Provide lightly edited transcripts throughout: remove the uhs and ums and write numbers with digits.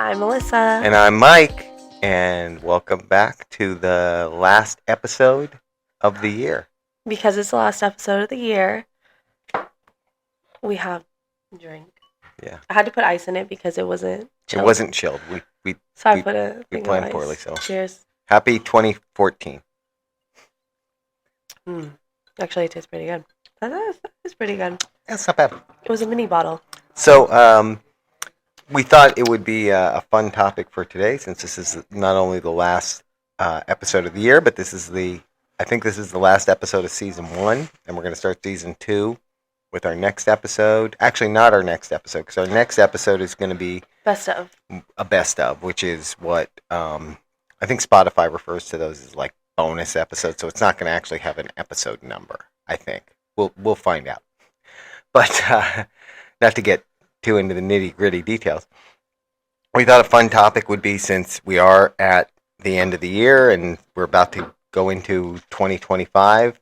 I'm Melissa. And I'm Mike, and welcome back to the last episode of the year. Because it's the last episode of the year, we have a drink. Yeah. I had to put ice in it because it wasn't chilled. It wasn't chilled. So I put a thing planned of ice. poorly. So cheers. Happy 2014. Actually, it tastes pretty good. It's pretty good. That's not bad. It was a mini bottle. So we thought it would be a fun topic for today, since this is not only the last episode of the year, but I think this is the last episode of season 1, and we're going to start season 2 with our next episode. Actually, not our next episode, because our next episode is going to be Best of. A best of, which is what I think Spotify refers to those as like bonus episodes. So it's not going to actually have an episode number. I think we'll find out. But not to get too into the nitty gritty details, we thought a fun topic would be, since we are at the end of the year and we're about to go into 2025.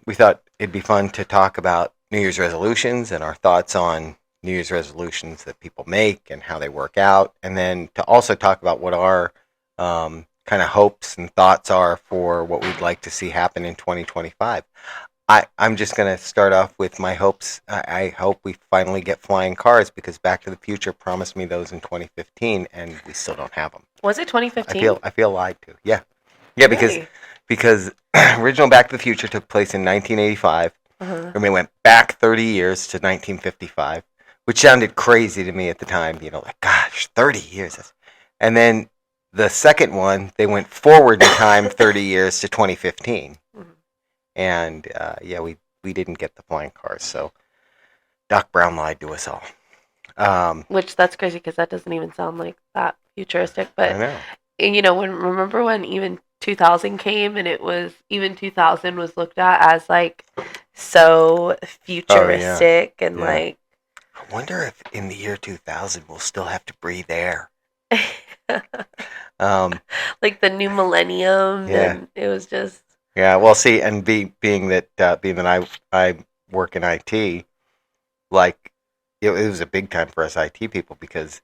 We thought it'd be fun to talk about New Year's resolutions and our thoughts on New Year's resolutions that people make and how they work out, and then to also talk about what our kind of hopes and thoughts are for what we'd like to see happen in 2025. I'm just going to start off with my hopes. I hope we finally get flying cars, because Back to the Future promised me those in 2015, and we still don't have them. Was it 2015? I feel lied to. Yeah, because original Back to the Future took place in 1985, and we went back 30 years to 1955. Which sounded crazy to me at the time, like, gosh, 30 years. And then the second one, they went forward in time 30 years to 2015. And, we didn't get the flying cars, so Doc Brown lied to us all. Which, that's crazy, because that doesn't even sound like that futuristic. But, I know. remember when even 2000 came, and it was, even 2000 was looked at as, like, so futuristic, and, like, I wonder if in the year 2000 we'll still have to breathe air. Like the new millennium, and it was just... Yeah, well, see, and being that I work in IT, like, it was a big time for us IT people, because,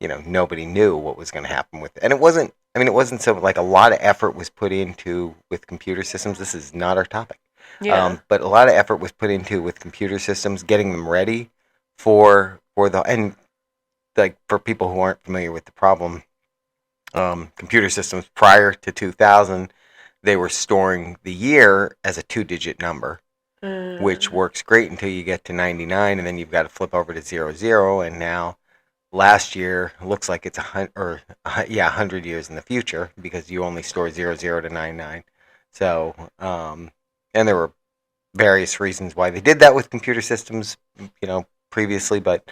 nobody knew what was going to happen with it. And it wasn't so, like, a lot of effort was put into with computer systems. This is not our topic. Yeah. But a lot of effort was put into with computer systems, getting them ready for people who aren't familiar with the problem, computer systems prior to 2000, they were storing the year as a 2-digit number, which works great until you get to 99, and then you've got to flip over to 00. And now, last year looks like it's 100 years in the future, because you only store 00 to 99. So, and there were various reasons why they did that with computer systems, previously, but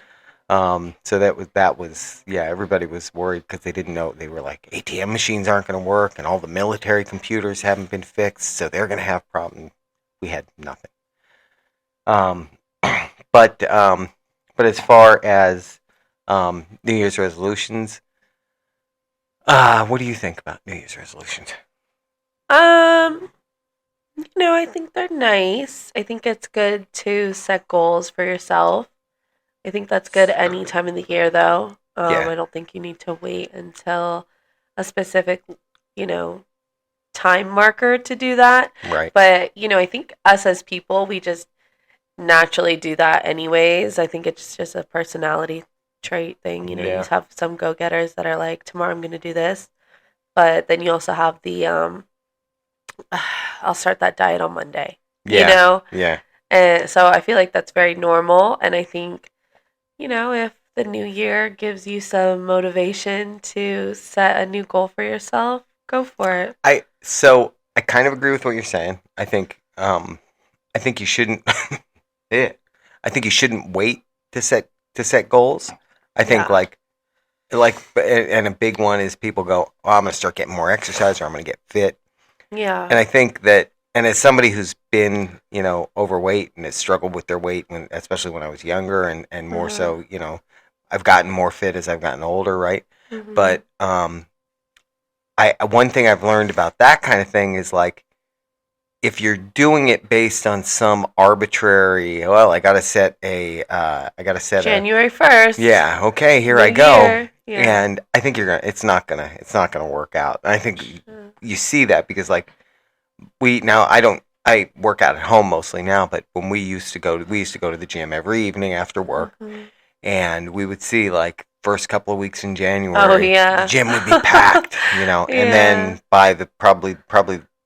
so that was everybody was worried, because they didn't know. They were like, ATM machines aren't going to work, and all the military computers haven't been fixed, so they're going to have problems. We had nothing. But as far as New Year's resolutions, what do you think about New Year's resolutions? I think they're nice. I think it's good to set goals for yourself. I think that's good any time of the year, though. I don't think you need to wait until a specific, time marker to do that. Right. But, I think us as people, we just naturally do that anyways. I think it's just a personality trait thing. You have some go-getters that are like, tomorrow I'm going to do this. But then you also have the, I'll start that diet on Monday. Yeah. And so I feel like that's very normal. And I think, if the new year gives you some motivation to set a new goal for yourself, go for it. I kind of agree with what you're saying. I think you shouldn't. I think you shouldn't wait to set goals. I think like, and a big one is people go, oh, I'm going to start getting more exercise, or I'm going to get fit. Yeah. And I think that, and as somebody who's been, overweight and has struggled with their weight, especially when I was younger, and more so, I've gotten more fit as I've gotten older, right? Mm-hmm. But one thing I've learned about that kind of thing is, like, if you're doing it based on some arbitrary, well, I gotta set January 1st. Yeah, okay, here New I go. Year. Yeah. And I think it's not gonna work out. And I think you see that because like I work out at home mostly now, but when we used to go to the gym every evening after work, and we would see like first couple of weeks in January, the gym would be packed, and then by probably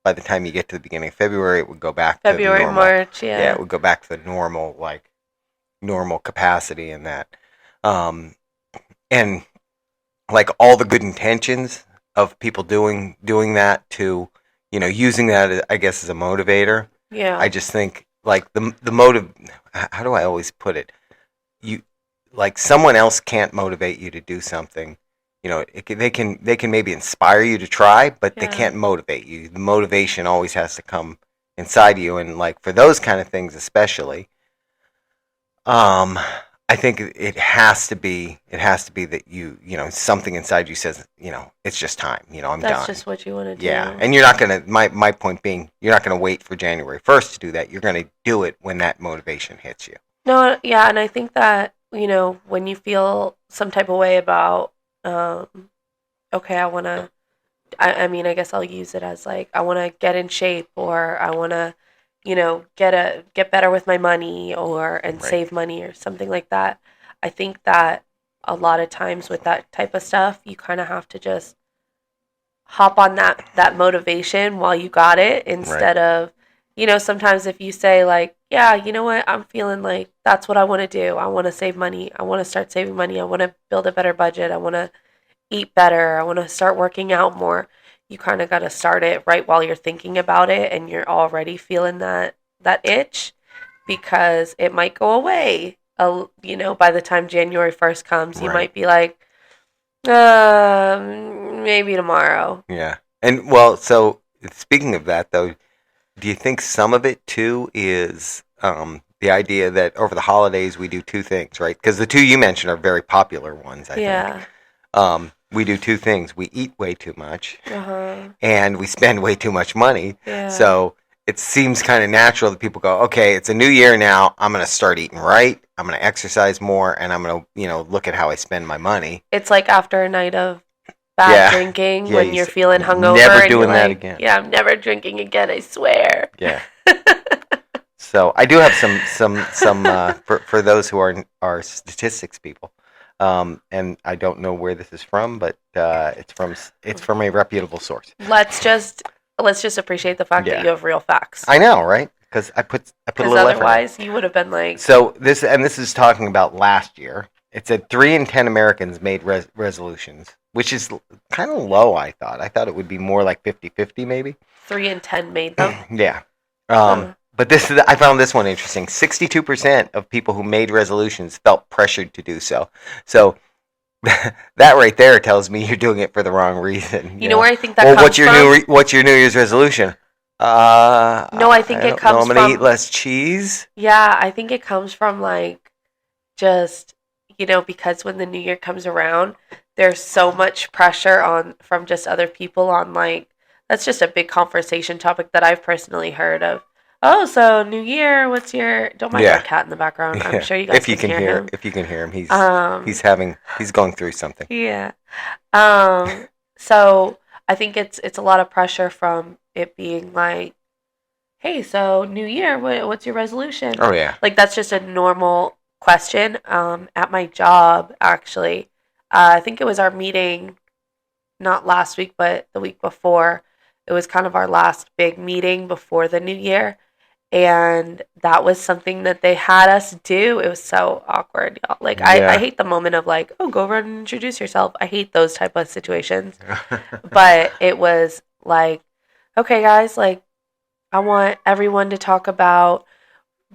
by the time you get to the beginning of February, it would go back to the normal, March, it would go back to the normal capacity in that, and like all the good intentions of people doing that to, using that, I guess, as a motivator. Yeah. I just think like the motive. How do I always put it? Like someone else can't motivate you to do something. They can maybe inspire you to try, but they can't motivate you. The motivation always has to come inside you, and like for those kind of things, especially, I think it has to be that something inside you says, it's just time. I'm done. That's just what you want to do. Yeah, and you're not gonna. My point being, you're not gonna wait for January 1st to do that. You're gonna do it when that motivation hits you. No, yeah, and I think that when you feel some type of way about, okay, I want to. I mean, I guess I'll use it as like I want to get in shape, or I want to, get better with my money, and save money or something like that. I think that a lot of times with that type of stuff, you kind of have to just hop on that motivation while you got it, instead of, sometimes if you say like, yeah, you know what, I'm feeling like that's what I want to do. I want to save money. I want to start saving money. I want to build a better budget. I want to eat better. I want to start working out more. You kind of got to start it right while you're thinking about it and you're already feeling that itch, because it might go away. By the time January 1st comes, you might be like, maybe tomorrow. Yeah. And well, so speaking of that though, do you think some of it too is the idea that over the holidays we do two things, right? Because the two you mentioned are very popular ones, I think. We do two things. We eat way too much, and we spend way too much money. Yeah. So it seems kind of natural that people go, okay, it's a new year now. I'm going to start eating right. I'm going to exercise more, and I'm going to, look at how I spend my money. It's like after a night of bad drinking, when you're feeling hungover. Never doing that again. Yeah, I'm never drinking again, I swear. Yeah. So I do have some for those who are statistics people. And I don't know where this is from, but it's from a reputable source. Let's just appreciate the fact that you have real facts. I know, right? Because I put a little effort. Otherwise, you would have been like. So this is talking about last year. It said 3 in 10 Americans made resolutions, which is kind of low. I thought it would be more like 50-50 maybe. 3 in 10 made them. Yeah. But I found this one interesting. 62% of people who made resolutions felt pressured to do so. So that right there tells me you're doing it for the wrong reason. You know where I think that comes from? What's your New Year's resolution? No, I think it comes from. I'm going to eat less cheese. Yeah, I think it comes from like just, because when the New Year comes around, there's so much pressure from just other people on like, that's just a big conversation topic that I've personally heard of. Oh, so New Year, what's your... Don't mind our cat in the background. I'm sure you guys can hear him. If you can hear him, he's going through something. Yeah. So I think it's a lot of pressure from it being like, hey, so New Year, what's your resolution? Oh, yeah. Like, that's just a normal question. At my job, actually, I think it was our meeting, not last week, but the week before. It was kind of our last big meeting before the New Year. And that was something that they had us do. It was so awkward, y'all. Like, I hate the moment of like, oh, go run and introduce yourself. I hate those type of situations. But it was like, okay, guys, like, I want everyone to talk about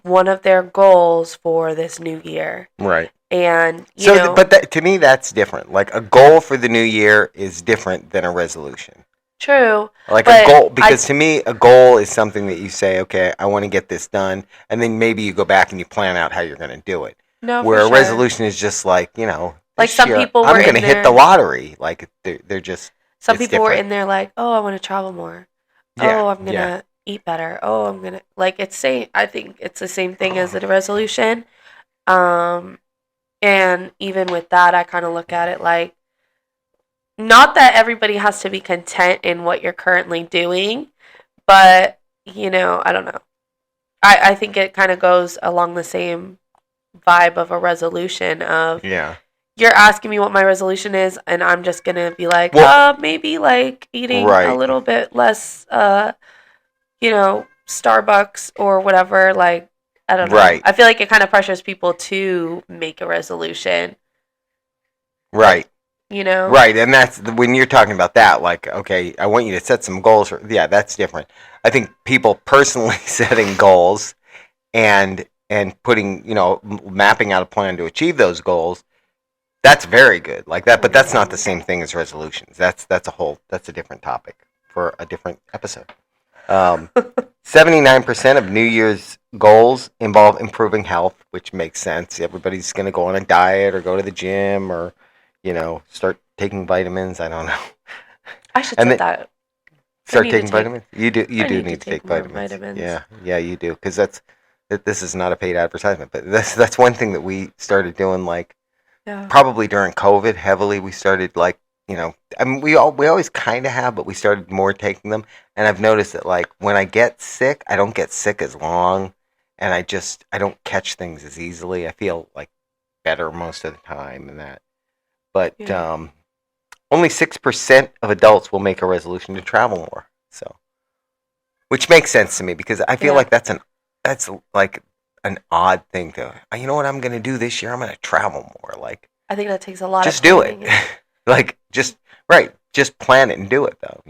one of their goals for this new year. Right. And, to me, that's different. Like, a goal for the new year is different than a resolution. True. Like a goal, because to me, a goal is something that you say, okay, I want to get this done, and then maybe you go back and you plan out how you're going to do it. No, where a resolution is just like, like some people I'm going to hit the lottery. Like they're just. Some people were in there like, oh, I want to travel more. Yeah, oh, I'm gonna eat better. Oh, I'm gonna like it's same. I think it's the same thing as a resolution. Um, and even with that, I kind of look at it like not that everybody has to be content in what you're currently doing, but I don't know. I think it kind of goes along the same vibe of a resolution of Yeah. you're asking me what my resolution is, and I'm just gonna be like, maybe like eating a Right. little bit less, Starbucks or whatever. Like, I don't know. Right. I feel like it kind of pressures people to make a resolution. Right. Like. Right, and that's when you're talking about that. Like, okay, I want you to set some goals. Yeah, that's different. I think people personally setting goals and putting, mapping out a plan to achieve those goals. That's very good, like that. But that's not the same thing as resolutions. That's a different topic for a different episode. 79% of New Year's goals involve improving health, which makes sense. Everybody's going to go on a diet or go to the gym or, start taking vitamins. I don't know. I should set that. Start taking vitamins. You do need to take vitamins. Yeah, you do, because this is not a paid advertisement, but that's one thing that we started doing, like probably during COVID heavily. We started like. I mean, we always kind of have, but we started more taking them. And I've noticed that, like, when I get sick, I don't get sick as long, and I don't catch things as easily. I feel like better most of the time and that. But only 6% of adults will make a resolution to travel more. So, which makes sense to me because I feel like that's like an odd thing to. You know what I'm going to do this year? I'm going to travel more. Like, I think that takes a lot. Just do it. Like, just plan it and do it, though,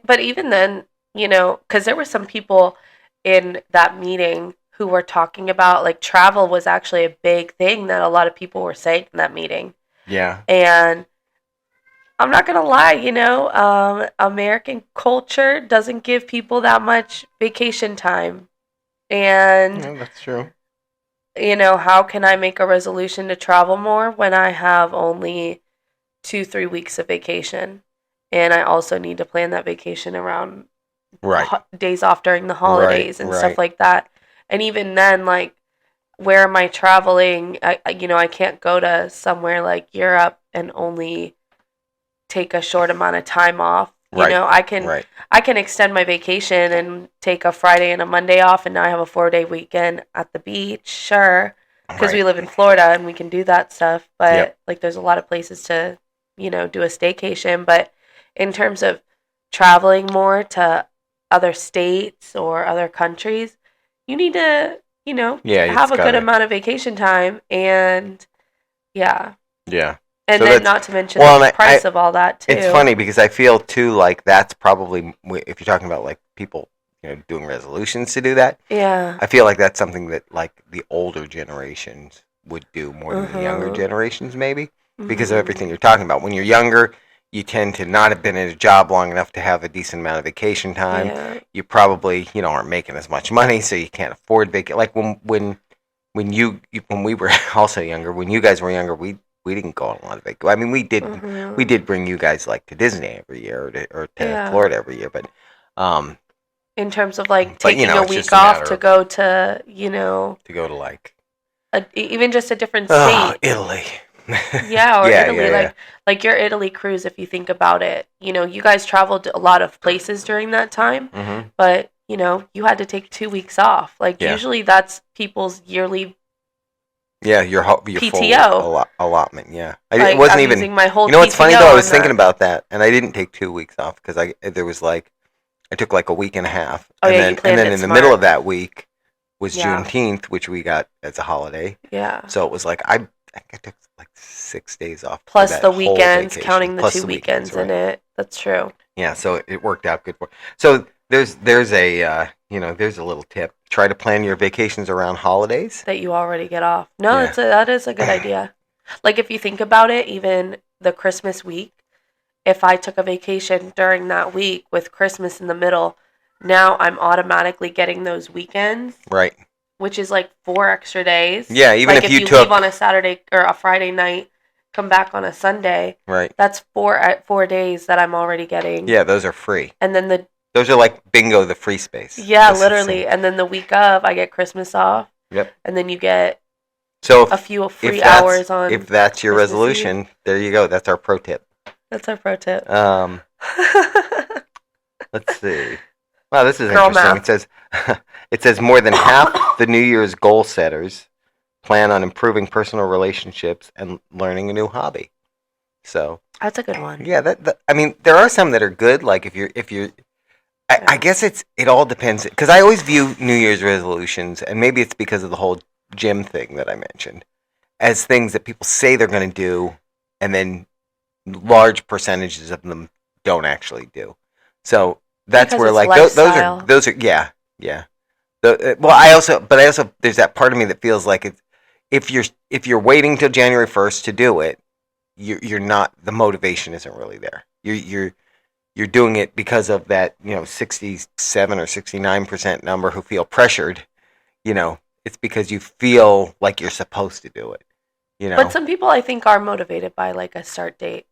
But even then, because there were some people in that meeting who were talking about, like, travel was actually a big thing that a lot of people were saying in that meeting. Yeah. And I'm not going to lie, American culture doesn't give people that much vacation time. And that's true. How can I make a resolution to travel more when I have only 2-3 weeks of vacation, and I also need to plan that vacation around days off during the holidays and stuff like that. And even then, like, where am I traveling? I can't go to somewhere like Europe and only take a short amount of time off. I can extend my vacation and take a Friday and a Monday off, and now I have a 4-day weekend at the beach. Sure, because we live in Florida and we can do that stuff. But like, there's a lot of places to do a staycation. But in terms of traveling more to other states or other countries, you need to, have a good amount of vacation time. And yeah. And so then not to mention the price of all that, too. It's funny because I feel, too, like that's probably, if you're talking about, like, people, doing resolutions to do that. Yeah. I feel like that's something that, like, the older generations would do more than the younger generations, maybe. Because of everything you're talking about. When you're younger, you tend to not have been in a job long enough to have a decent amount of vacation time. Yeah. You probably, aren't making as much money, so you can't afford vacation. Like when we were also younger, when you guys were younger, we didn't go on a lot of vacation. I mean, we did bring you guys, like, to Disney every year or to Florida every year, but in terms of, like, taking a week off to go to like even just a different state, Italy. Yeah, or Italy, like your Italy cruise. If you think about it, you guys traveled to a lot of places during that time, but you had to take 2 weeks off. Like usually that's people's yearly. Yeah, your PTO allotment. Yeah, it wasn't even using my whole. What's funny though? I was thinking about that, and I didn't take 2 weeks off because I took like a week and a half, and then in the middle of that week was Juneteenth, which we got as a holiday. Yeah. So it was like I took like 6 days off. Plus the weekends, counting the 2 weekends in it. That's true. Yeah, so it worked out good for. So there's a there's a little tip. Try to plan your vacations around holidays that you already get off. No, that is a good idea. Like, if you think about it, even the Christmas week, if I took a vacation during that week with Christmas in the middle, now I'm automatically getting those weekends. Right. Which is like 4 extra days. Yeah, even like if you leave on a Saturday or a Friday night, come back on a Sunday. Right. That's 4 days that I'm already getting. Yeah, those are free. And then Those are like bingo, the free space. Yeah, literally. And then the week of, I get Christmas off. Yep. And then you get a few free hours on. If that's your Christmas resolution, Eve. there you go. That's our pro tip. That's our pro tip. Let's see. Wow, this is Girl interesting. math. It says more than half the New Year's goal setters plan on improving personal relationships and learning a new hobby. So that's a good one. Yeah, I mean, there are some that are good. Like if you're, I guess it all depends, because I always view New Year's resolutions, and maybe it's because of the whole gym thing that I mentioned, as things that people say they're going to do, and then large percentages of them don't actually do. So that's where like those are yeah. Well, I also there's that part of me that feels like if you're waiting till January 1st to do it, you're not, the motivation isn't really there. You're doing it because of that 67 or 69% number who feel pressured. It's because you feel like you're supposed to do it. But some people I think are motivated by like a start date.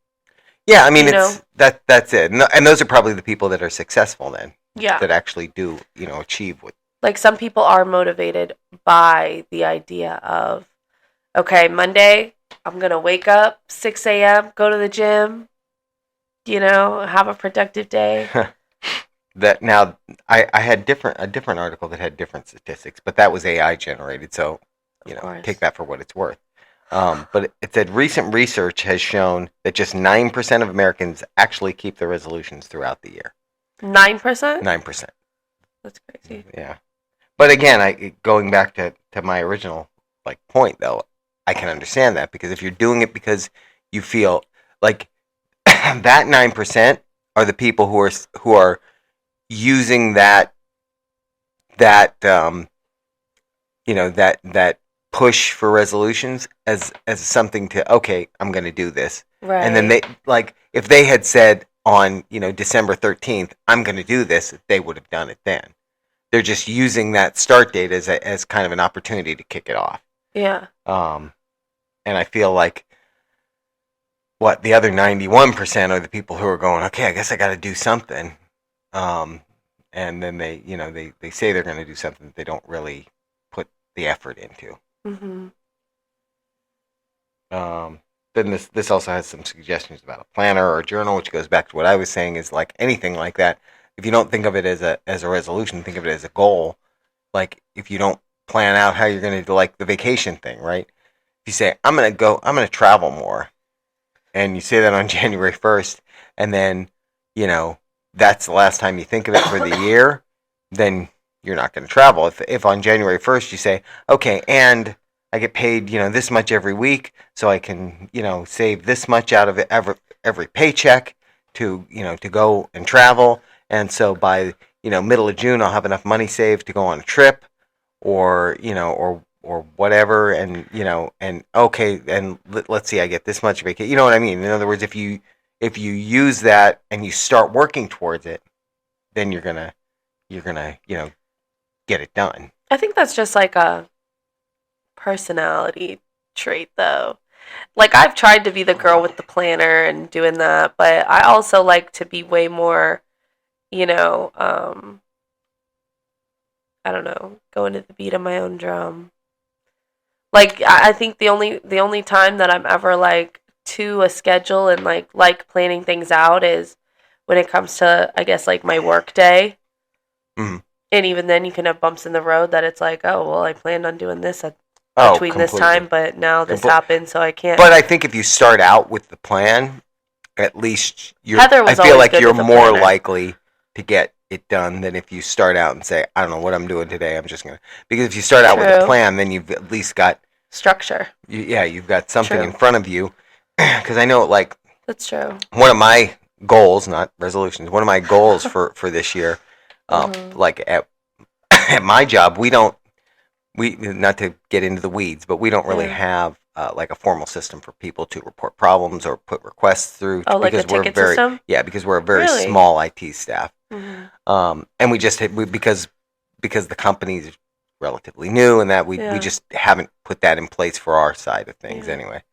Yeah, I mean that's it, and those are probably the people that are successful then. Yeah, that actually do achieve what. Like some people are motivated by the idea of, okay, Monday I'm gonna wake up 6 a.m., go to the gym, have a productive day. That now I had a different article that had different statistics, but that was AI generated, so take that for what it's worth. But it said recent research has shown that just 9% of Americans actually keep their resolutions throughout the year. 9%? 9%. That's crazy. Yeah. But again, going back to my original point though, I can understand that, because if you're doing it because you feel like that 9% are the people who are using that push for resolutions as something to, okay, I'm going to do this. Right. And then they, if they had said on, December 13th, I'm going to do this, they would have done it then. They're just using that start date as kind of an opportunity to kick it off. Yeah. And I feel like the other 91% are the people who are going, okay, I guess I got to do something. And then they say they're going to do something that they don't really put the effort into. Mm-hmm. Then this also has some suggestions about a planner or a journal, which goes back to what I was saying, is like anything like that. If you don't think of it as a resolution, think of it as a goal. Like if you don't plan out how you're going to do like the vacation thing, right? If you say, I'm going to travel more, and you say that on January 1st, and then, that's the last time you think of it for the year, then you're not going to travel. If on January 1st you say, okay, and I get paid, this much every week, so I can, save this much out of it every paycheck to go and travel. And so by, middle of June, I'll have enough money saved to go on a trip, or whatever. And, and okay, and let's see, I get this much vacation. You know what I mean? In other words, if you use that and you start working towards it, then you're gonna, get it done. I think that's just like a personality trait, though. Like I've tried to be the girl with the planner and doing that, but I also like to be way more, I don't know, going to the beat of my own drum. Like I think the only time that I'm ever like to a schedule and like planning things out is when it comes to, I guess, like my work day. Mm-hmm. And even then you can have bumps in the road that it's like, oh, well, I planned on doing this between this time, but now this happened, so I can't. But I think if you start out with the plan, at least I feel like you're more likely to get it done than if you start out and say, I don't know what I'm doing today, I'm just going to. Because if you start out with a plan, then you've at least got structure. You've got something in front of you. Because I know, that's true. One of my goals, not resolutions, one of my goals for this year, like at my job, we not to get into the weeds, but we don't really have like a formal system for people to report problems or put requests through. Oh, like a ticket system? Yeah, because we're a very small IT staff. Mm-hmm. And we just because the company's relatively new, and that we just haven't put that in place for our side of things anyway.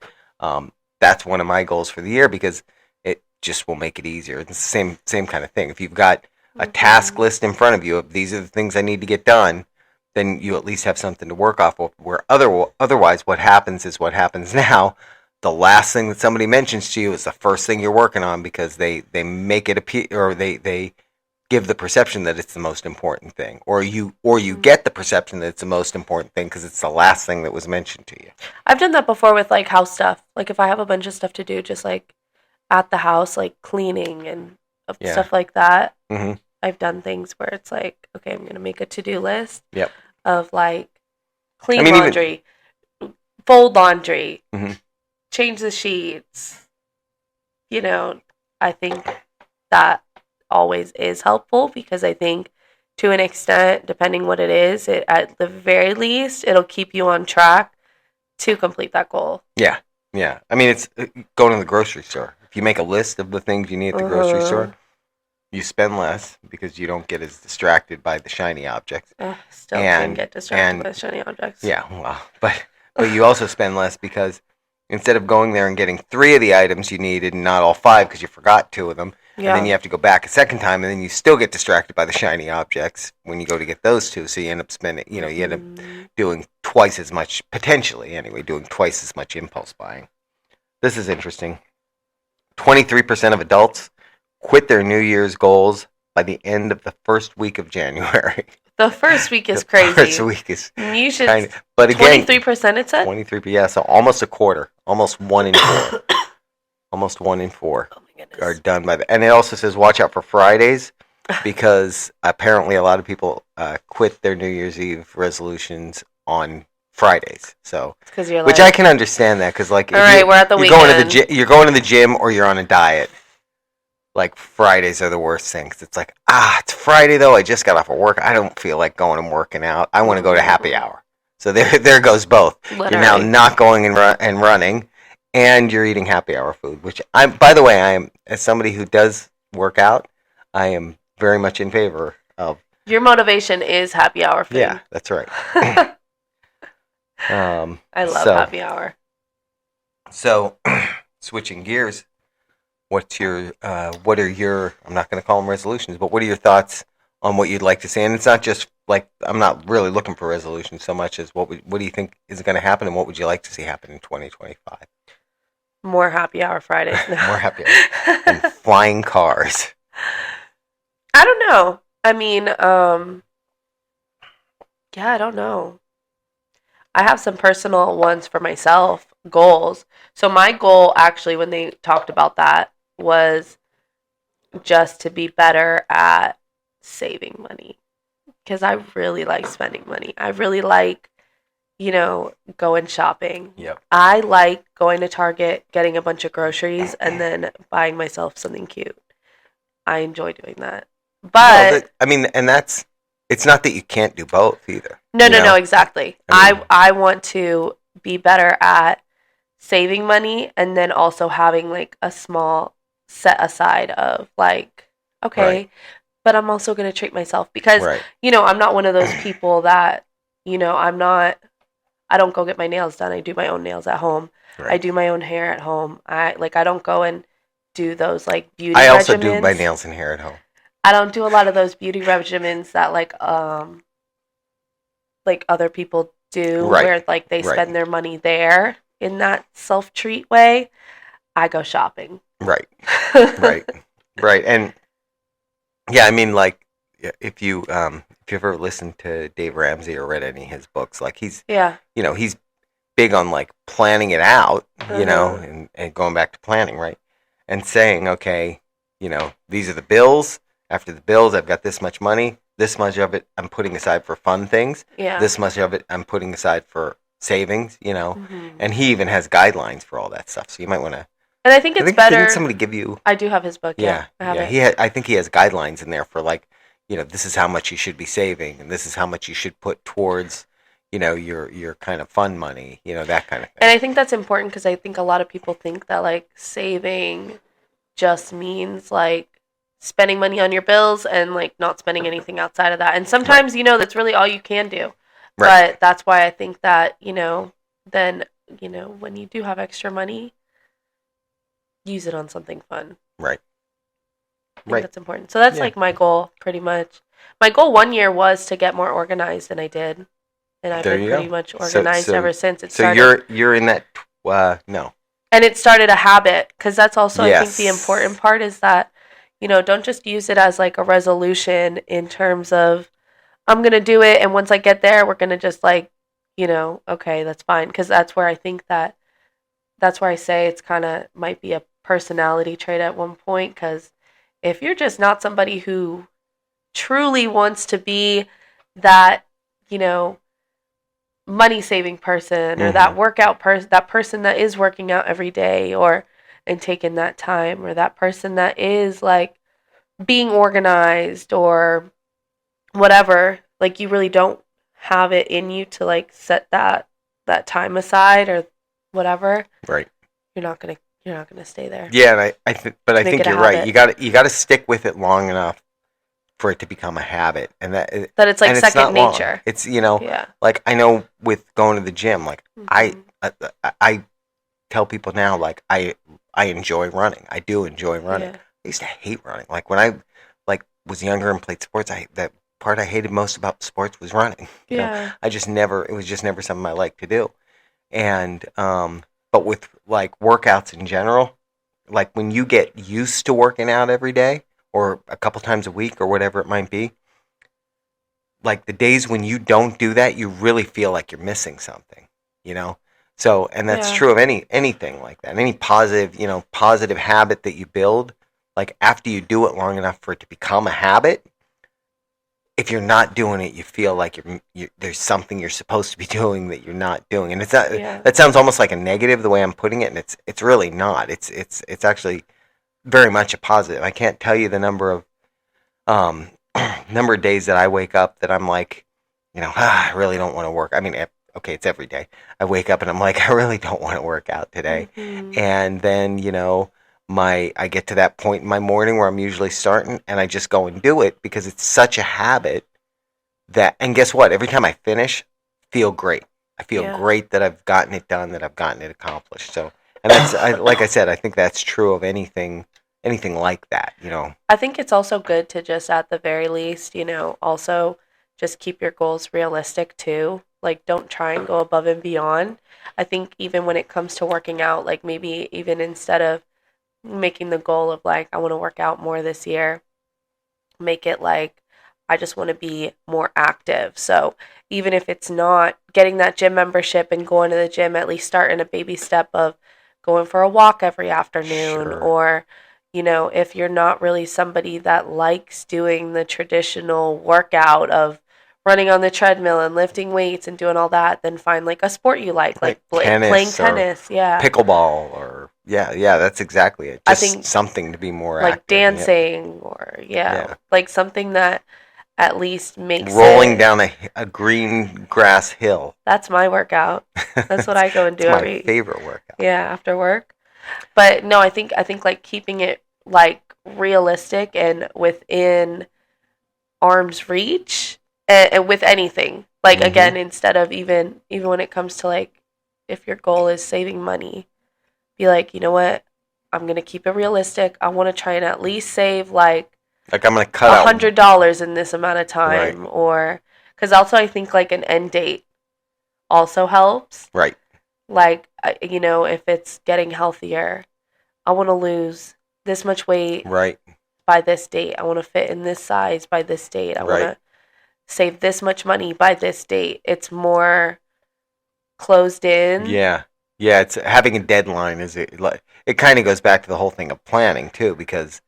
That's one of my goals for the year, because it just will make it easier. It's the same kind of thing. If you've got a task list in front of you of these are the things I need to get done, then you at least have something to work off of. Where otherwise, what happens is what happens now. The last thing that somebody mentions to you is the first thing you're working on because they make it appear, or they give the perception that it's the most important thing, or you get the perception that it's the most important thing because it's the last thing that was mentioned to you. I've done that before with like house stuff. Like if I have a bunch of stuff to do, just like at the house, like cleaning and stuff like that. Mm-hmm. I've done things where it's like, okay, I'm gonna make a to-do list. Yep. Of like clean laundry, fold laundry, change the sheets. You know, I think that always is helpful because I think to an extent, depending what it is, it at the very least it'll keep you on track to complete that goal. Yeah. Yeah. I mean, it's going to the grocery store. If you make a list of the things you need at the grocery store, you spend less because you don't get as distracted by the shiny objects. Still can get distracted by the shiny objects. Yeah, well, but you also spend less because instead of going there and getting 3 of the items you needed and not all 5 because you forgot 2 of them, and then you have to go back a second time, and then you still get distracted by the shiny objects when you go to get those 2. So you end up spending, you end up doing twice as much, potentially anyway, doing twice as much impulse buying. This is interesting. 23% of adults quit their New Year's goals by the end of the first week of January. The first week is crazy. The first week is you should. But again, 23% it said. 23, yeah, so almost a quarter, almost 1 in 4, almost 1 in 4 are done by the. And it also says watch out for Fridays because apparently a lot of people quit their New Year's Eve resolutions on Fridays. So, which I can understand that because like, all right, we're at the weekend. You're going to the gym or you're on a diet. Like Fridays are the worst things. It's like, it's Friday though. I just got off of work. I don't feel like going and working out. I want to go to happy hour. So there goes both. Literally. You're now not going and running, and you're eating happy hour food. Which by the way, I am as somebody who does work out, I am very much in favor of. Your motivation is happy hour food. Yeah, that's right. I love happy hour. So, switching gears. What are your, I'm not going to call them resolutions, but what are your thoughts on what you'd like to see? And it's not just like, I'm not really looking for resolutions so much as what do you think is going to happen and what would you like to see happen in 2025? More happy hour Fridays. More happy hour. And flying cars. I don't know. I mean, yeah, I don't know. I have some personal ones for myself, goals. So my goal actually, when they talked about that, was just to be better at saving money because I really like spending money. I really like, going shopping. Yep. I like going to Target, getting a bunch of groceries, and then buying myself something cute. I enjoy doing that. But it's not that you can't do both either. No, exactly. I want to be better at saving money and then also having like a small set aside of like, okay, but I'm also going to treat myself because, I'm not one of those people that, I don't go get my nails done. I do my own nails at home. Right. I do my own hair at home. I don't go and do those like beauty regimens. I also do my nails and hair at home. I don't do a lot of those beauty regimens that like other people do where like they spend their money there in that self-treat way. I go shopping. Right. And yeah, I mean like if you ever listened to Dave Ramsey or read any of his books, like he's big on like planning it out, and going back to planning, right? And saying, okay, these are the bills. After the bills, I've got this much money. This much of it I'm putting aside for fun things. Yeah. This much of it I'm putting aside for savings, And he even has guidelines for all that stuff. So you might want to. And I think it's better. Didn't somebody give you? I do have his book. Yeah. I have it. I think he has guidelines in there for like, this is how much you should be saving, and this is how much you should put towards, your kind of fun money, that kind of thing. And I think that's important because I think a lot of people think that like saving just means like spending money on your bills and like not spending anything outside of that. And sometimes, that's really all you can do. Right. But that's why I think that, then, when you do have extra money, use it on something fun. Right. think that's important. So that's like my goal, pretty much. My goal one year was to get more organized than I did. And I've been pretty much organized ever since it started. So you're in that, no. And it started a habit, because that's also, I think, the important part is that, don't just use it as like a resolution in terms of, I'm going to do it, and once I get there, we're going to just like, okay, that's fine. Because that's where I think that's where I say it's kind of might be a personality trait at one point, because if you're just not somebody who truly wants to be that, money saving person, or that workout person, that person that is working out every day and taking that time, or that person that is like being organized or whatever, like you really don't have it in you to like set that time aside or whatever. Right. You're not gonna stay there. Yeah, and I think you're right. You got to stick with it long enough for it to become a habit, and that it's like second nature. Long. It's like I know with going to the gym, like I tell people now, like I enjoy running. I do enjoy running. Yeah. I used to hate running. Like when I was younger and played sports, that part I hated most about sports was running. Yeah. It was just never something I liked to do. And but with like workouts in general, like when you get used to working out every day or a couple times a week or whatever it might be, like the days when you don't do that, you really feel like you're missing something, So, and that's true of anything like that. Any positive habit that you build, like after you do it long enough for it to become a habit, if you're not doing it, you feel like there's something you're supposed to be doing that you're not doing, and it's not. Yeah. That sounds almost like a negative the way I'm putting it, and it's really not. It's actually very much a positive. I can't tell you the number of days that I wake up that I'm like, I really don't want to work. I mean, okay, it's every day. I wake up and I'm like, I really don't want to work out today, and then I get to that point in my morning where I'm usually starting, and I just go and do it because it's such a habit and guess what? Every time I finish, feel great. I feel great that I've gotten it done, that I've gotten it accomplished. So, and that's, like I said, I think that's true of anything like that, I think it's also good to just, at the very least, also just keep your goals realistic too. Like, don't try and go above and beyond. I think even when it comes to working out, like maybe even instead of making the goal of like, I want to work out more this year, make it like, I just want to be more active. So even if it's not getting that gym membership and going to the gym, at least start in a baby step of going for a walk every afternoon. Sure. Or, if you're not really somebody that likes doing the traditional workout of running on the treadmill and lifting weights and doing all that, then find like a sport you like playing tennis, pickleball, or that's exactly it. Just I think something to be more like active, dancing, or like something that at least makes rolling down a green grass hill. That's my workout. That's what I go and do. It's my favorite workout. Yeah, after work. But no, I think like keeping it like realistic and within arm's reach, and with anything. Like again, instead of even when it comes to like, if your goal is saving money, be like, you know what? I'm gonna keep it realistic. I want to try and at least save like I'm gonna cut $100 in this amount of time, right. Or because also I think like an end date also helps. Right. Like if it's getting healthier, I want to lose this much weight. Right. By this date, I want to fit in this size by this date. I want to save this much money by this date. It's more closed in. Yeah. It's having a deadline. It kind of goes back to the whole thing of planning too, because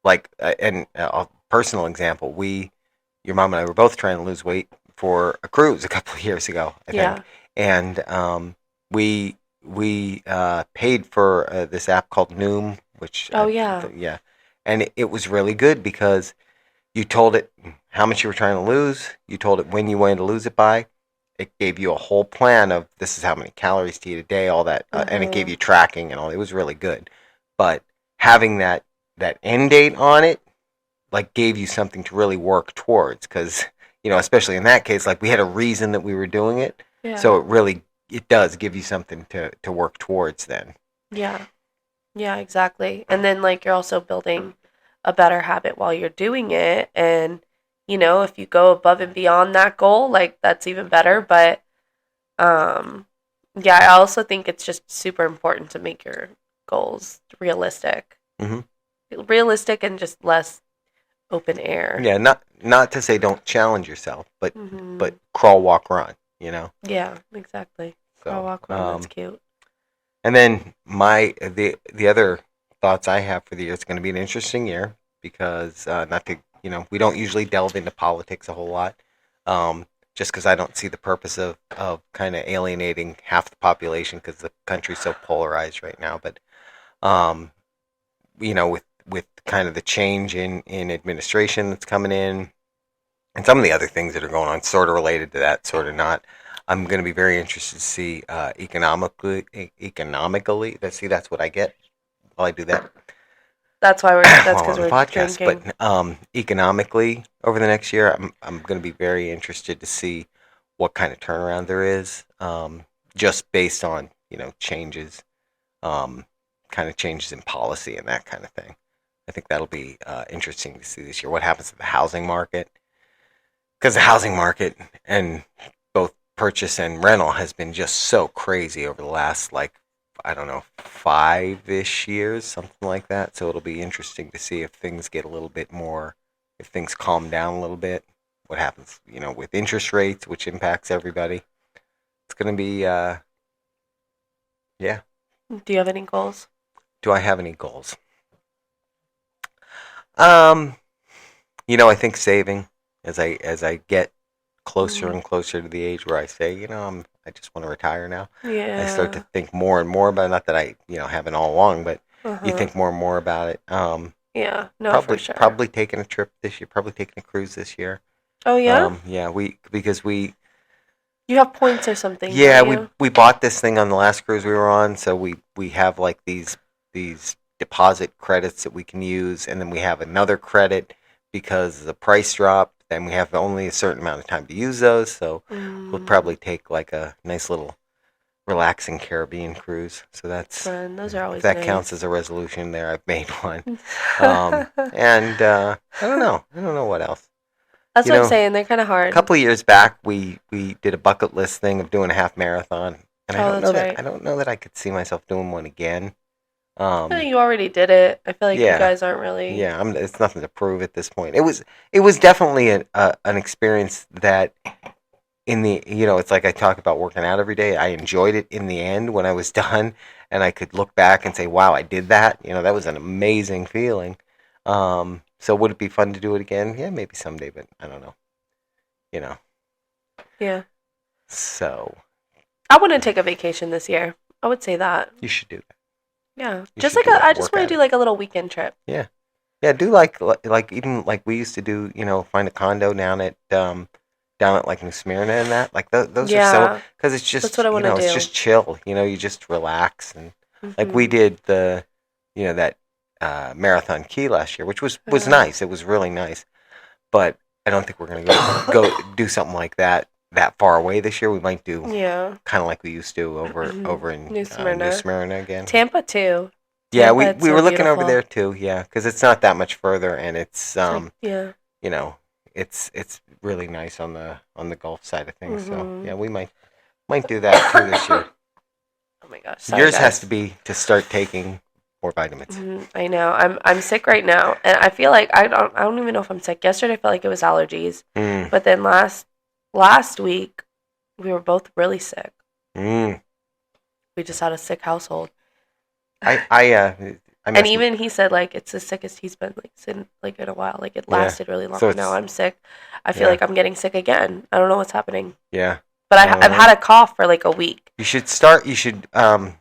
like, and a personal example, your mom and I were both trying to lose weight for a cruise a couple of years ago, I think. And we paid for this app called Noom, which and it was really good because you told it how much you were trying to lose, you told it when you wanted to lose it by. It gave you a whole plan of this is how many calories to eat a day, all that, and it gave you tracking and all. It was really good, but having that end date on it, like, gave you something to really work towards, because especially in that case, like, we had a reason that we were doing it, so it does give you something to work towards then. Yeah, exactly. And then like you're also building a better habit while you're doing it. And, if you go above and beyond that goal, like that's even better. But yeah, I also think it's just super important to make your goals realistic. Mm-hmm. Realistic and just less open air. Yeah, not to say don't challenge yourself, but Mm-hmm. crawl, walk, run. Yeah, exactly. Crawl, So, walk, run. That's cute. and then the other thoughts I have for the year, it's going to be an interesting year because not to we don't usually delve into politics a whole lot, just because I don't see the purpose of kind of alienating half the population because the country's so polarized right now. But with kind of the change in administration that's coming in, and some of the other things that are going on, sort of related to that, sort of not. I'm going to be very interested to see economically. That's what I get while I do that. That's why that's while because on the we're podcast. drinking. But economically, over the next year, I'm going to be very interested to see what kind of turnaround there is, just based on changes, kind of changes in policy and that kind of thing. I think that'll be interesting to see this year. What happens to the housing market? Because the housing market and both purchase and rental has been just so crazy over the last, I don't know, 5-ish years, something like that. So it'll be interesting to see if things get a little bit more, if things calm down a little bit. What happens, with interest rates, which impacts everybody. It's going to be, yeah. Do you have any goals? Do I have any goals? I think saving as I get closer and closer to the age where I say, I just want to retire now. Yeah. I start to think more and more about it. Not that I, haven't all along, but you think more and more about it. Yeah, no, probably for sure. probably taking a trip this year. Probably taking a cruise this year. Oh yeah. Yeah, because we. You have points or something. Yeah, don't you? we bought this thing on the last cruise we were on, so we have like these deposit credits that we can use, and then we have another credit because the price dropped. Then we have only a certain amount of time to use those, so we'll probably take like a nice little relaxing Caribbean cruise. So that's Fun. Those are always if that nice. counts as a resolution. There, I've made one, and I don't know what else. That's what I'm saying. They're kind of hard. A couple of years back, we did a bucket list thing of doing a half marathon, and I don't know that I could see myself doing one again. You already did it. I feel like you guys aren't really. Yeah, it's nothing to prove at this point. It was definitely an experience that in the it's like I talk about working out every day. I enjoyed it in the end when I was done, and I could look back and say, "Wow, I did that." That was an amazing feeling. So would it be fun to do it again? Yeah, maybe someday, but I don't know. Yeah. So. I want to take a vacation this year. I would say that. You should do that. Yeah, I just want to do like a little weekend trip. Yeah, do like even like we used to do. Find a condo down at like New Smyrna and that. Like those are so because it's just that's what I want to do. It's just chill. You just relax and like we did the that Marathon Key last year, which was nice. It was really nice, but I don't think we're gonna go do something like that far away this year. We might do kind of like we used to over in New Smyrna again. Tampa too. Yeah, we were looking over there too. Yeah, because it's not that much further, and it's it's really nice on the Gulf side of things. So yeah, we might do that too this year. Oh my gosh! Yours has to be to start taking more vitamins. I know. I'm sick right now, and I feel like I don't even know if I'm sick. Yesterday I felt like it was allergies, but then last week we were both really sick. We just had a sick household. And even he said like it's the sickest he's been like in a while. Like it lasted really long. So now I'm sick. I feel like I'm getting sick again. I don't know what's happening. Yeah. But I've had a cough for like a week. You should start. You should. I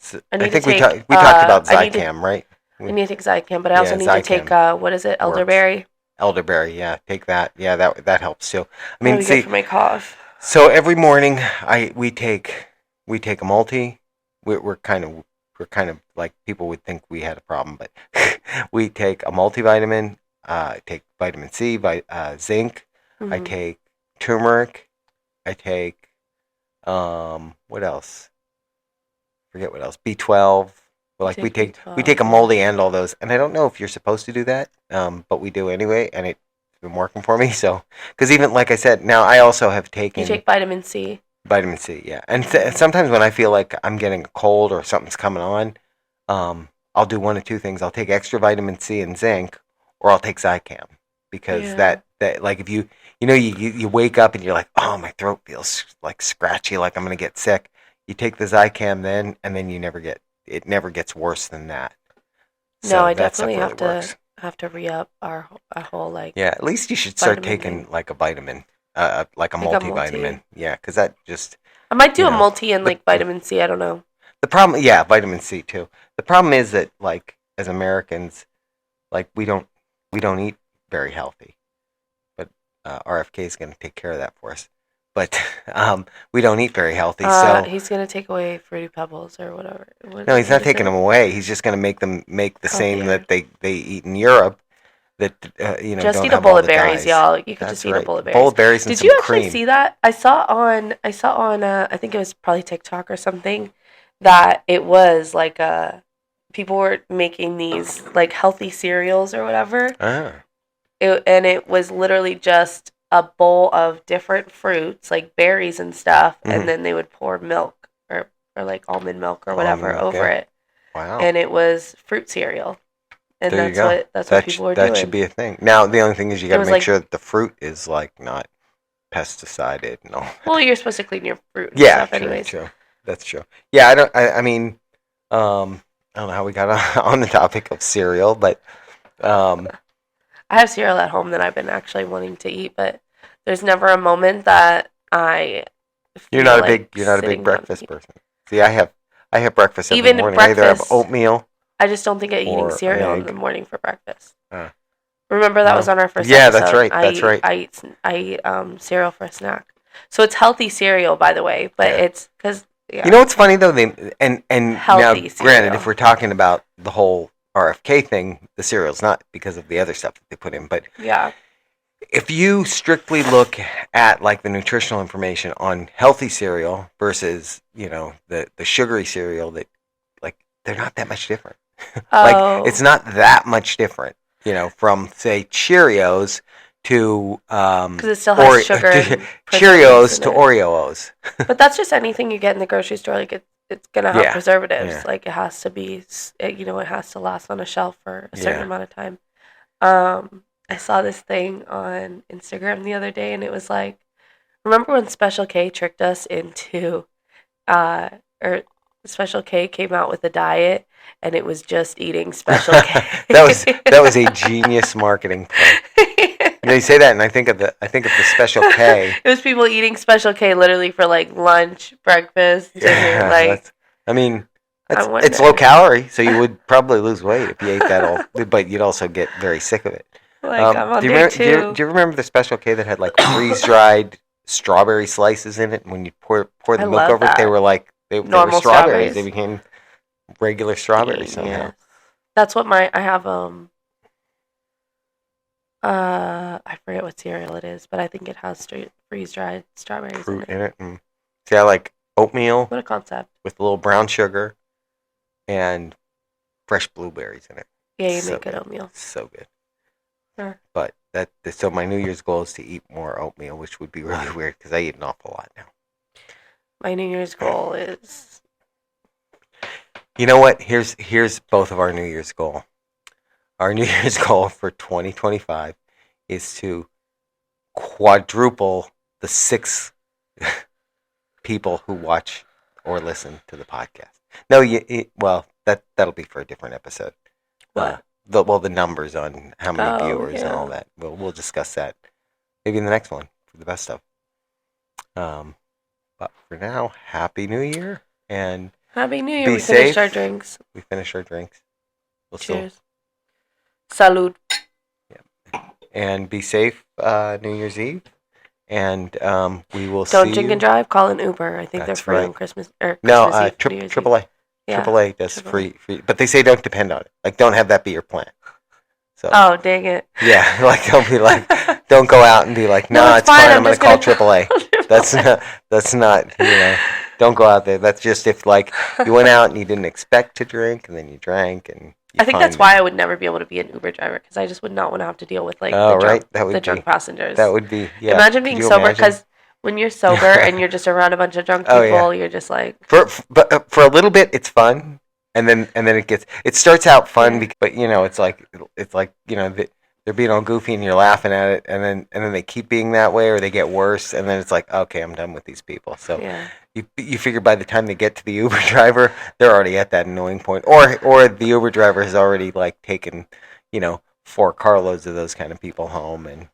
think we talked about Zicam, right? I need to take Zicam, but I also need to take what is it? Elderberry. Elderberry, yeah. Take that. Yeah, that helps too. I mean, see, for my cough. So every morning, we take a multi. We're kind of like people would think we had a problem, but we take a multivitamin. I take vitamin C, zinc. I take turmeric. I take what else? Forget what else. B12. Like we take a moldy and all those, and I don't know if you're supposed to do that, but we do anyway, and it's been working for me. So, because even like I said, now I also have taken. You take vitamin C. Vitamin C, yeah, and sometimes when I feel like I'm getting a cold or something's coming on, I'll do one of two things. I'll take extra vitamin C and zinc, or I'll take Zicam, because that like if you wake up and you're like, oh, my throat feels like scratchy, like I'm gonna get sick. You take the Zicam then, and then it never gets worse than that. So no, I definitely have to re-up our whole like. Yeah, at least you should start taking like a vitamin, like a multivitamin. Yeah, because that just. I might do a multi and like vitamin C. I don't know. The problem, yeah, vitamin C too. The problem is that like as Americans, like we don't eat very healthy, but RFK is going to take care of that for us. But we don't eat very healthy, so he's gonna take away Fruity Pebbles or whatever. No, he's not taking them away. He's just gonna make them the same that they eat in Europe. That just don't eat a bowl of berries, y'all. You could just eat a bowl of berries. Bowl of berries and Did you actually see that? I saw on I think it was probably TikTok or something, that it was like people were making these like healthy cereals or whatever. It was literally just a bowl of different fruits, like berries and stuff, and then they would pour milk or like almond milk or whatever over it. Wow. And it was fruit cereal. And there that's what people were doing. That should be a thing. Now, the only thing is you got to make sure that the fruit is like not pesticided and all. Well, you're supposed to clean your fruit and stuff anyways. True. That's true. Yeah, I don't know how we got on the topic of cereal, but I have cereal at home that I've been actually wanting to eat, but there's never a moment that I. You're not a big breakfast person. See, I have breakfast every morning. I either have oatmeal. I just don't think of eating cereal in the morning for breakfast. Remember that was on our first episode. Yeah, that's right. That's right. I eat cereal for a snack, so it's healthy cereal, by the way. But it's because you know what's funny though. And healthy now, cereal. Granted, if we're talking about the whole RFK thing, the cereal's not because of the other stuff that they put in, but if you strictly look at like the nutritional information on healthy cereal versus the sugary cereal, that like they're not that much different. Like it's not that much different, from say Cheerios to because it still has sugar. Cheerios to Oreos. But that's just anything you get in the grocery store. Like it's gonna have preservatives. Yeah. Like it has to be, it has to last on a shelf for a certain amount of time. I saw this thing on Instagram the other day, and it was like, remember when Special K tricked us into, or Special K came out with a diet, and it was just eating Special K. that was a genius marketing play. You say that, and I think of the Special K. It was people eating Special K literally for like lunch, breakfast, dinner. It's low calorie, so you would probably lose weight if you ate that all, but you'd also get very sick of it. I'm on day 2. Do you remember the Special K that had like freeze-dried strawberry slices in it? And when you pour the milk over it, they were like they were strawberries. They became regular strawberries somehow. Yeah. That's what I have. I forget what cereal it is, but I think it has freeze-dried strawberries fruit in it. And see, I like oatmeal. What a concept! With a little brown sugar and fresh blueberries in it. Yeah, you make good oatmeal. So good. Sure. But so my New Year's goal is to eat more oatmeal, which would be really weird because I eat an awful lot now. My New Year's goal is. You know what? Here's both of our New Year's goal. Our New Year's goal for 2025 is to quadruple the 6 people who watch or listen to the podcast. No, that'll be for a different episode. What? The numbers on how many viewers and all that. We'll discuss that maybe in the next one for the best stuff. But for now, Happy New Year and Happy New Year. We finished our drinks. We finished our drinks. Cheers. Salud. Yeah. And be safe New Year's Eve. And we will see Don't drink and drive. Call an Uber. I think they're free on Christmas. No, AAA. Yeah, AAA does free. But they say don't depend on it. Like, don't have that be your plan. So. Oh, dang it. Yeah, like don't be like, don't go out and be like, no, it's fine. I'm going to call AAA. That's not. Don't go out there. That's just if like you went out and you didn't expect to drink, and then you drank, and I think that's why I would never be able to be an Uber driver, because I just would not want to have to deal with like the drunk passengers. That would be, yeah. Imagine being sober, because when you're sober and you're just around a bunch of drunk people, you're just like for a little bit it's fun, and then it starts out fun, but you know it's like you know they're being all goofy and you're laughing at it, and then they keep being that way, or they get worse, and then it's like, okay, I'm done with these people. So you figure by the time they get to the Uber driver, they're already at that annoying point, or the Uber driver has already like taken, you know, 4 carloads of those kind of people home, and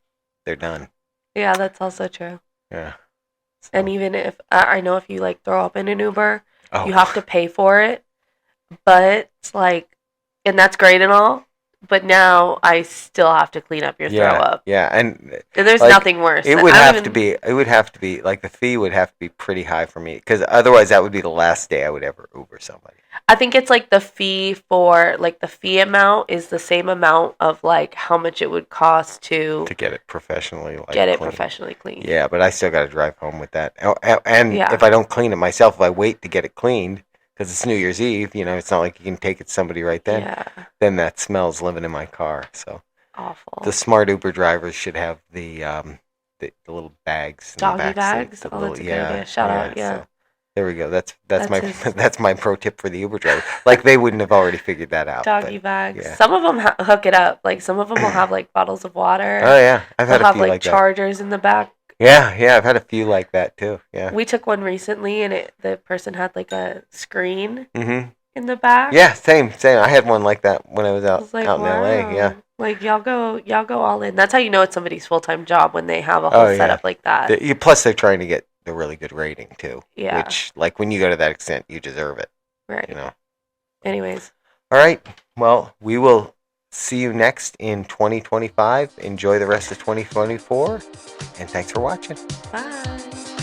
they're done. Yeah, that's also true. Yeah. So. And even if I know if you like throw up in an Uber, you have to pay for it, but like, and that's great and all. But now I still have to clean up your throw up. Yeah, and there's like, nothing worse. It would have to be like the fee would have to be pretty high for me, because otherwise that would be the last day I would ever Uber somebody. I think it's like the fee amount is the same amount of like how much it would cost to get it professionally cleaned. Yeah, but I still got to drive home with that. And if I don't clean it myself, if I wait to get it cleaned, because it's New Year's Eve, you know, it's not like you can take it to somebody right then. Yeah. Then that smell's living in my car. So awful. The smart Uber drivers should have the little bags. Doggy bags. That's a good idea. Shout out. Yeah. So there we go. That's my pro tip for the Uber driver. Like they wouldn't have already figured that out. Doggy bags. Yeah. Some of them hook it up. Like some of them will have like bottles of water. Oh yeah, I've had a few like chargers in the back. Yeah, I've had a few like that too. Yeah. We took one recently, and the person had like a screen in the back. Yeah, same. I had one like that when I was out in LA. Yeah. Like y'all go all in. That's how you know it's somebody's full-time job, when they have a whole setup like that. Plus, they're trying to get the really good rating too. Yeah. Which, like, when you go to that extent, you deserve it. Right. You know. Anyways. All right. Well, we will see you next in 2025. Enjoy the rest of 2024, and thanks for watching. Bye.